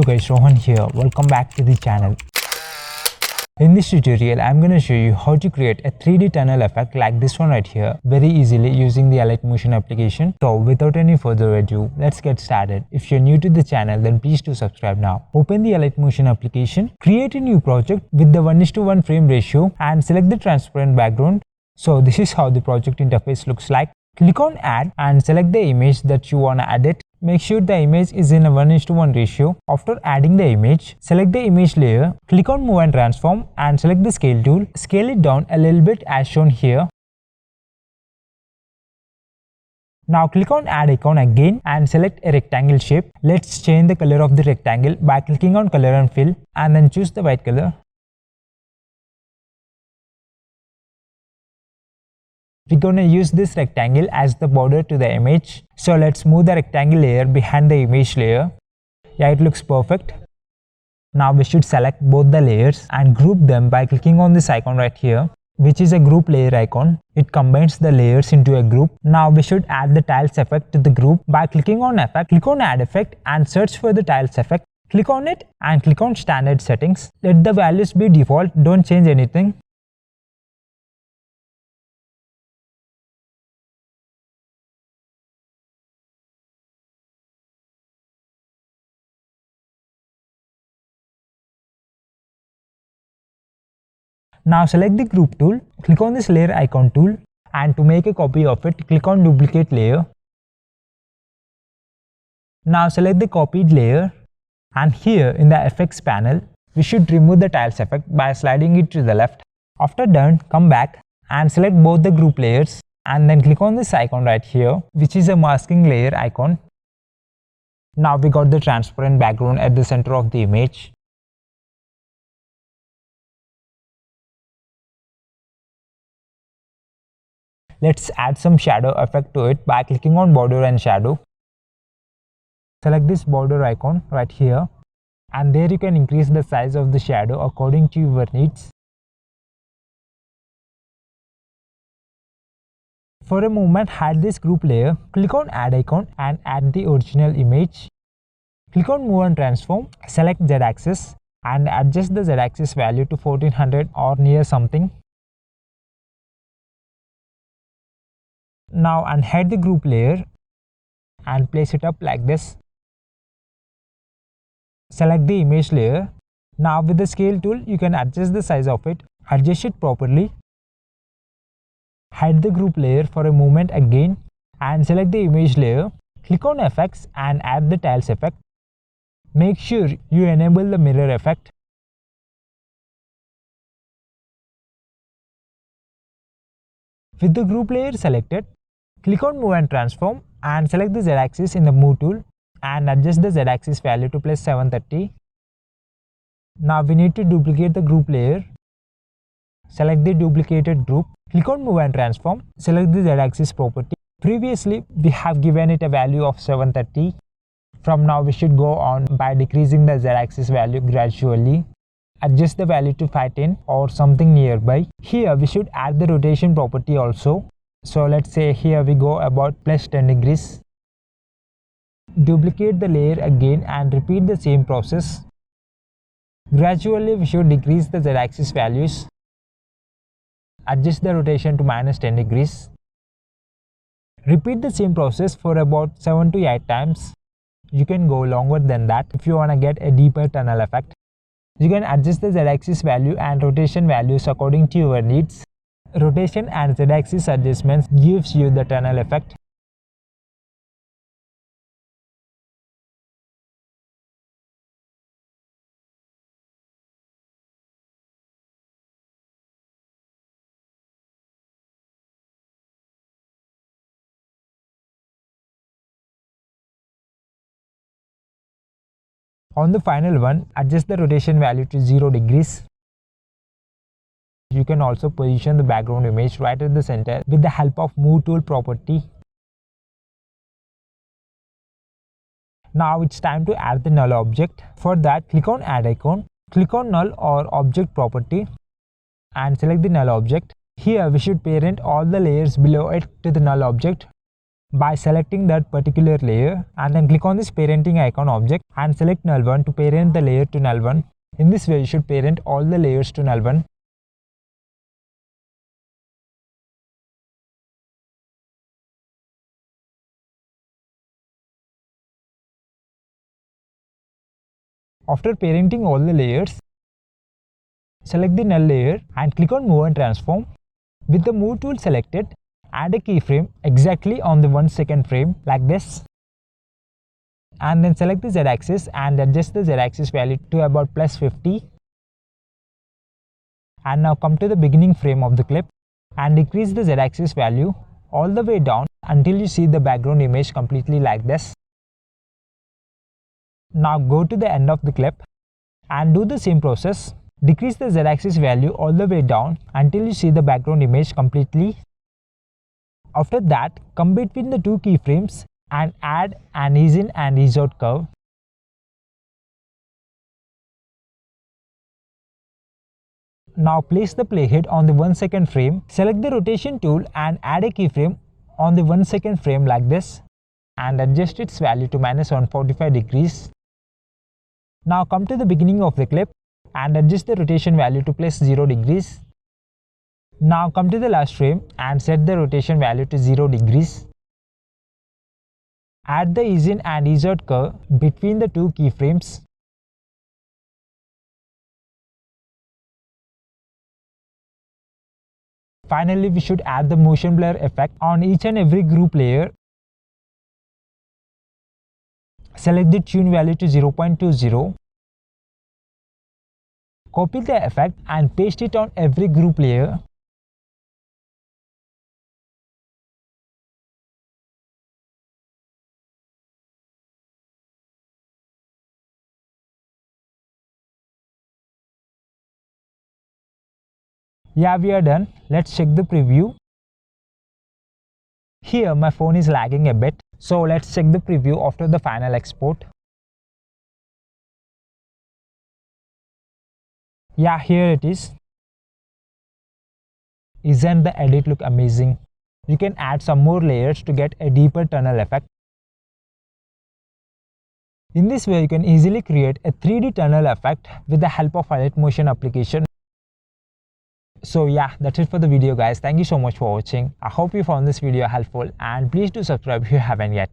Hello guys, Rohan here. Welcome back to the channel. In this tutorial, I'm going to show you how to create a 3D tunnel effect like this one right here very easily using the Alight motion application. So without any further ado, let's get started. If you're new to the channel, then please do subscribe now. Open the Alight motion application, create a new project with the 1:1 frame ratio and select the transparent background. So this is how the project interface looks like. Click on add and select the image that you want to edit. Make sure the image is in a 1:1 ratio. After adding the image, select the image layer, click on move and transform and select the scale tool. Scale it down a little bit as shown here. Now click on add icon again and select a rectangle shape. Let's change the color of the rectangle by clicking on color and fill and then choose the white color. We're gonna use this rectangle as the border to the image. So let's move the rectangle layer behind the image layer. Yeah, it looks perfect. Now we should select both the layers and group them by clicking on this icon right here, which is a group layer icon. It combines the layers into a group. Now we should add the tiles effect to the group by clicking on effect, click on add effect and search for the tiles effect. Click on it and click on standard settings. Let the values be default, don't change anything. Now select the group tool, click on this layer icon tool and to make a copy of it, click on duplicate layer. Now select the copied layer and here in the effects panel, we should remove the tiles effect by sliding it to the left. After done, come back and select both the group layers and then click on this icon right here, which is a masking layer icon. Now we got the transparent background at the center of the image. Let's add some shadow effect to it by clicking on border and shadow. Select this border icon right here and there you can increase the size of the shadow according to your needs. For a moment, hide this group layer, click on add icon and add the original image. Click on move and transform, select Z axis and adjust the Z axis value to 1400 or near something. Now unhide the group layer and place it up like this. Select the image layer. Now with the scale tool, you can adjust the size of it, adjust it properly. Hide the group layer for a moment again and select the image layer. Click on effects and add the tiles effect. Make sure you enable the mirror effect. With the group layer selected, click on move and transform and select the Z axis in the move tool and adjust the Z axis value to plus 730. Now we need to duplicate the group layer. Select the duplicated group, click on move and transform, select the Z axis property. Previously we have given it a value of 730. From now we should go on by decreasing the Z axis value gradually. Adjust the value to 510 or something nearby. Here we should add the rotation property also. So let's say here we go about plus 10 degrees. Duplicate the layer again and repeat the same process. Gradually we should decrease the Z axis values. Adjust the rotation to minus 10 degrees. Repeat the same process for about 7 to 8 times. You can go longer than that if you want to get a deeper tunnel effect. You can adjust the Z axis value and rotation values according to your needs. Rotation and Z axis adjustments gives you the tunnel effect. On the final one, adjust the rotation value to 0 degrees. You can also position the background image right at the center with the help of move tool property. Now it's time to add the null object. For that, click on add icon, click on null or object property and select the null object. Here we should parent all the layers below it to the null object. by selecting that particular layer, and then click on this parenting icon object and select null1 to parent the layer to null1. In this way, you should parent all the layers to null1. After parenting all the layers, select the null layer and click on move and transform. With the move tool selected, add a keyframe exactly on the 1 second frame like this. And then select the z-axis and adjust the z-axis value to about plus 50. And now come to the beginning frame of the clip and decrease the z-axis value all the way down until you see the background image completely like this. Now go to the end of the clip and do the same process. Decrease the z-axis value all the way down until you see the background image completely. After that, come between the two keyframes and add an ease in and ease out curve. Now place the playhead on the 1 second frame. Select the rotation tool and add a keyframe on the 1 second frame like this and adjust its value to minus 145 degrees. Now come to the beginning of the clip and adjust the rotation value to plus 0 degrees. Now come to the last frame and set the rotation value to 0 degrees. Add the ease in and ease out curve between the two keyframes. Finally, we should add the motion blur effect on each and every group layer. Select the tune value to 0.20. Copy the effect and paste it on every group layer. Yeah, we are done. Let's check the preview. Here my phone is lagging a bit, so let's check the preview after the final export. Yeah, here it is. Isn't the edit look amazing? You can add some more layers to get a deeper tunnel effect. In this way, you can easily create a 3D tunnel effect with the help of Alight motion application. So yeah, that's it for the video guys. Thank you so much for watching. I hope you found this video helpful and please do subscribe if you haven't yet.